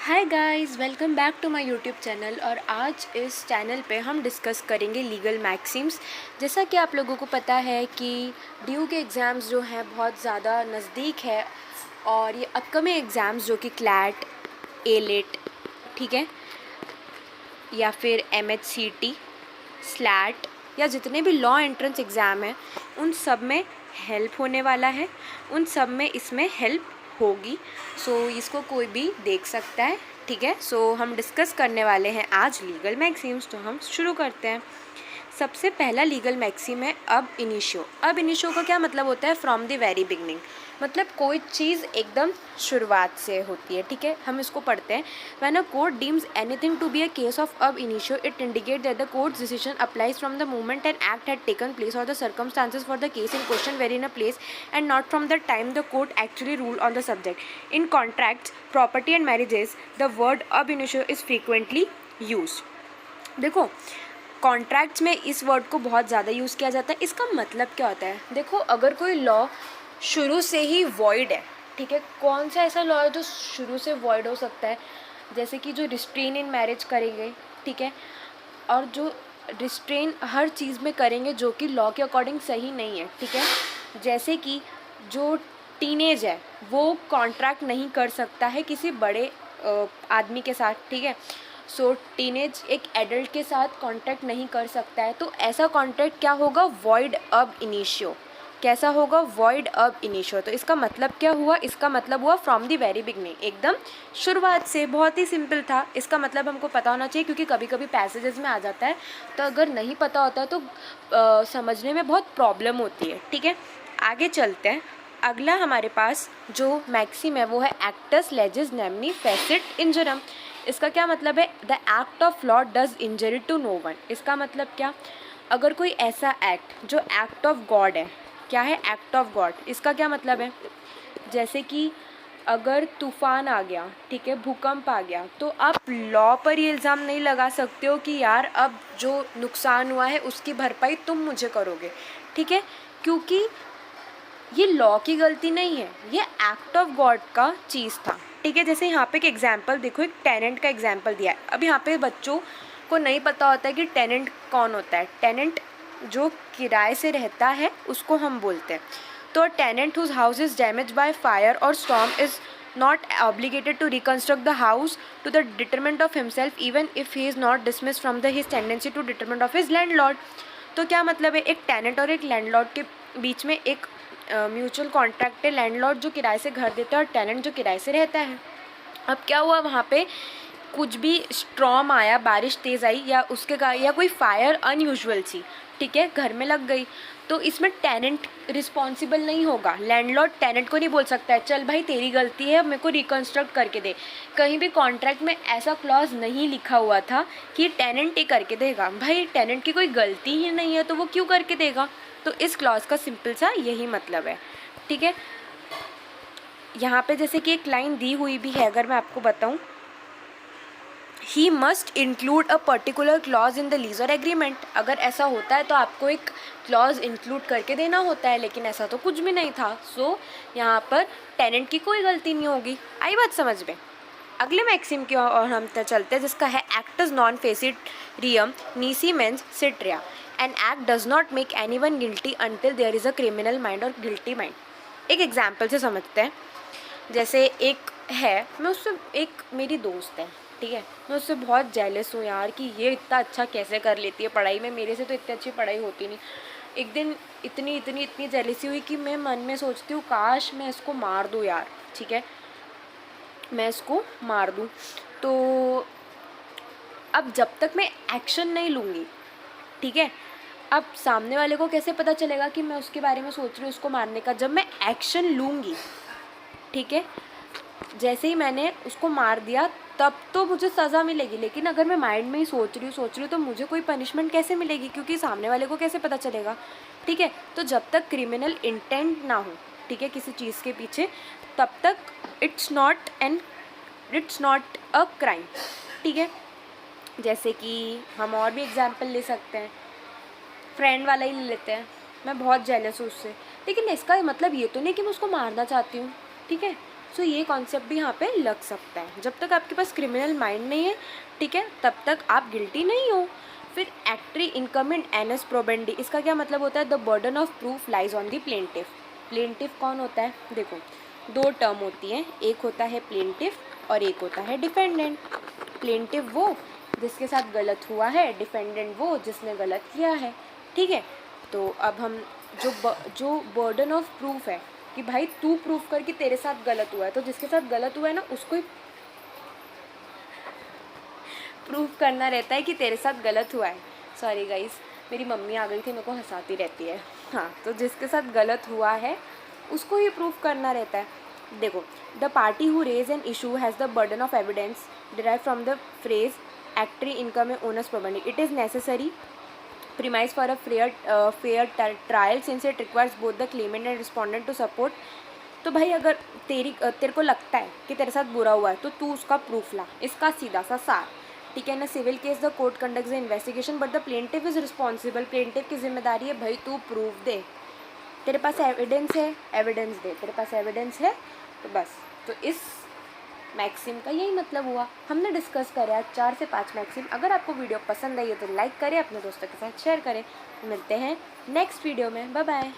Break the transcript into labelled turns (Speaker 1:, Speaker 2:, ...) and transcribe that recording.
Speaker 1: Hi guys, welcome back to my YouTube channel. और आज इस चैनल पे हम डिस्कस करेंगे लीगल मैक्सिम्स। जैसा कि आप लोगों को पता है कि ड्यू के एग्ज़ाम्स जो हैं बहुत ज़्यादा नज़दीक है, और ये अपकमिंग एग्ज़ाम्स जो कि क्लैट, एलेट, ठीक है, या फिर MHCT, स्लैट, या जितने भी लॉ एंट्रेंस एग्ज़ाम हैं उन सब में हेल्प होने वाला है, उन सब में इसमें हेल्प होगी। सो इसको कोई भी देख सकता है, ठीक है। सो हम डिस्कस करने वाले हैं आज लीगल मैक्सिम्स। तो हम शुरू करते हैं। सबसे पहला लीगल मैक्सिम है अब इनिशियो। अब इनिशियो का क्या मतलब होता है? फ्रॉम द वेरी बिगनिंग, मतलब कोई चीज़ एकदम शुरुआत से होती है, ठीक है। हम इसको पढ़ते हैं। When a court deems anything to be a case of ab initio, it indicate that the court's decision applies from the moment an act had taken place और the circumstances for the case in question were in a place and not from the time the court actually rule on the subject. In contracts, property and marriages, the word ab initio is frequently use. देखो, contracts में इस word को बहुत ज़्यादा use किया जाता है। इसका मतलब क्या होता है? देखो, अगर कोई लॉ शुरू से ही वॉइड है, ठीक है, कौन सा ऐसा लॉ है जो शुरू से वॉइड हो सकता है? जैसे कि जो रिस्ट्रेन इन मैरिज करेंगे, ठीक है, और जो रिस्ट्रेन हर चीज़ में करेंगे जो कि लॉ के अकॉर्डिंग सही नहीं है, ठीक है। जैसे कि जो टीनेज है वो कॉन्ट्रैक्ट नहीं कर सकता है किसी बड़े आदमी के साथ, ठीक है। सो टीनेज एक एडल्ट के साथ कॉन्ट्रैक्ट नहीं कर सकता है, तो ऐसा कॉन्ट्रैक्ट क्या होगा? वॉइड अब इनिशियो। कैसा होगा? वॉइड अब इनिशियो। तो इसका मतलब क्या हुआ? इसका मतलब हुआ फ्रॉम द वेरी बिगनिंग, एकदम शुरुआत से। बहुत ही सिंपल था। इसका मतलब हमको पता होना चाहिए, क्योंकि कभी कभी पैसेजेस में आ जाता है, तो अगर नहीं पता होता है तो समझने में बहुत प्रॉब्लम होती है, ठीक है। आगे चलते हैं। अगला हमारे पास जो मैक्सिम है वो है एक्टस लेजिस नेमनी फेसिट इंजरम। इसका क्या मतलब है? The act of law does injury to no one. इसका मतलब क्या? अगर कोई ऐसा एक्ट जो एक्ट ऑफ गॉड है, क्या है? Act of God. इसका क्या मतलब है? जैसे कि अगर तूफान आ गया, ठीक है, भूकंप आ गया, तो आप लॉ पर ये इल्ज़ाम नहीं लगा सकते हो कि यार अब जो नुकसान हुआ है उसकी भरपाई तुम मुझे करोगे, ठीक है, क्योंकि ये लॉ की गलती नहीं है, ये एक्ट ऑफ गॉड का चीज़ था, ठीक है। जैसे यहाँ पे एक एग्जांपल देखो, एक टेनेंट का एग्जांपल दिया है। अब यहाँ पे बच्चों को नहीं पता होता है कि टेनेंट कौन होता है। टेनेंट जो किराए से रहता है उसको हम बोलते हैं। तो tenant whose house is damage by fire और storm is not obligated to reconstruct the house to the detriment of himself even if he is not dismissed from his tenancy to detriment of his landlord। तो क्या मतलब है? एक tenant और एक landlord के बीच में एक म्यूचुअल कॉन्ट्रैक्ट है। लैंडलॉर्ड जो किराए से घर देता है और टेनेंट जो किराए से रहता है। अब क्या हुआ? वहाँ पे कुछ भी स्ट्रॉम आया, बारिश तेज़ आई, या उसके या कोई फायर अनयूजुअल सी, ठीक है, घर में लग गई, तो इसमें टेनेंट रिस्पॉन्सिबल नहीं होगा। लैंडलॉर्ड टेनेंट को नहीं बोल सकता है चल भाई तेरी गलती है, मेरे को रिकन्स्ट्रक्ट करके दे। कहीं भी कॉन्ट्रैक्ट में ऐसा क्लॉज नहीं लिखा हुआ था कि टेनेंट ही करके देगा। भाई टेनेंट की कोई गलती ही नहीं है तो वो क्यों करके देगा? तो इस क्लॉज का सिंपल सा यही मतलब है, ठीक है। यहाँ पे जैसे कि एक लाइन दी हुई भी है, अगर मैं आपको बताऊँ, he must include a particular clause in the lease और एग्रीमेंट। अगर ऐसा होता है तो आपको एक क्लॉज इंक्लूड करके देना होता है, लेकिन ऐसा तो कुछ भी नहीं था। सो यहाँ पर टेनेंट की कोई गलती नहीं होगी। आई बात समझ में? अगले मैक्सिम की और हम चलते हैं, जिसका है एक्टस नॉन फेसिट रियम नीसी मेंस सिट्रिया। An act does not make any one guilty until there is a criminal mind और गिल्टी माइंड। एक एग्जाम्पल से समझते हैं। जैसे एक है, मैं उससे, एक मेरी दोस्त है, ठीक है, मैं उससे बहुत जेलस हूँ यार कि ये इतना अच्छा कैसे कर लेती है पढ़ाई में, मेरे से तो इतनी अच्छी पढ़ाई होती नहीं। एक दिन इतनी इतनी इतनी जेलसी हुई कि मैं मन में सोचती हूँ काश मैं इसको मार दूँ यार, ठीक है, मैं इसको मार दूँ। तो अब जब तक मैं एक्शन नहीं लूँगी, ठीक है, अब सामने वाले को कैसे पता चलेगा कि मैं उसके बारे में सोच रही हूँ उसको मारने का? जब मैं एक्शन लूँगी, ठीक है, जैसे ही मैंने उसको मार दिया तब तो मुझे सज़ा मिलेगी, लेकिन अगर मैं माइंड में ही सोच रही हूँ तो मुझे कोई पनिशमेंट कैसे मिलेगी? क्योंकि सामने वाले को कैसे पता चलेगा, ठीक है। तो जब तक क्रिमिनल इंटेंट ना हो, ठीक है, किसी चीज़ के पीछे, तब तक इट्स नॉट अ क्राइम, ठीक है। जैसे कि हम और भी एग्जाम्पल ले सकते हैं। फ्रेंड वाला ही ले लेते हैं। मैं बहुत जेलस हूँ उससे, लेकिन इसका मतलब ये तो नहीं कि मैं उसको मारना चाहती हूँ, ठीक है। सो ये कॉन्सेप्ट भी यहाँ पे लग सकता है। जब तक आपके पास क्रिमिनल माइंड नहीं है, ठीक है, तब तक आप गिल्टी नहीं हो। फिर एक्ट्री इनकमिंग एनस प्रोबेंडी, इसका क्या मतलब होता है? The burden of proof lies on the plaintiff. Plaintiff कौन होता है? देखो, दो टर्म होती हैं, एक होता है प्लेंटिफ और एक होता है डिफेंडेंट। प्लेंटिफ वो जिसके साथ गलत हुआ है, डिफेंडेंट वो जिसने गलत किया है, ठीक है। तो अब हम जो बर्डन ऑफ प्रूफ है कि भाई तू प्रूफ कर कि तेरे साथ गलत हुआ है, तो जिसके साथ गलत हुआ है ना उसको ही प्रूफ करना रहता है कि तेरे साथ गलत हुआ है। सॉरी गाइस, मेरी मम्मी आ गई थी, मेरे को हंसाती रहती है। हाँ, तो जिसके साथ गलत हुआ है उसको ही प्रूफ करना रहता है। देखो, the party who raise an issue has the burden of evidence derive from the phrase एक्ट्री इनकम ए ओनस प्रोबेंडी। It is necessary premise for a fair trial since it requires both the claimant and respondent to support। तो भाई अगर तेरे को लगता है कि तेरे साथ बुरा हुआ है तो तू उसका प्रूफ ला, इसका सीधा सा सार, ठीक है ना। Civil case the court conducts the investigation but the plaintiff is responsible. Plaintiff की जिम्मेदारी है भाई तू प्रूफ दे, तेरे पास एविडेंस है, एविडेंस दे, तेरे पास एविडेंस है तो बस। तो इस मैक्सिम का यही मतलब हुआ। हमने डिस्कस करा 4 से 5 मैक्सिम। अगर आपको वीडियो पसंद आई है तो लाइक करें, अपने दोस्तों के साथ शेयर करें। मिलते हैं नेक्स्ट वीडियो में, बाय बाय।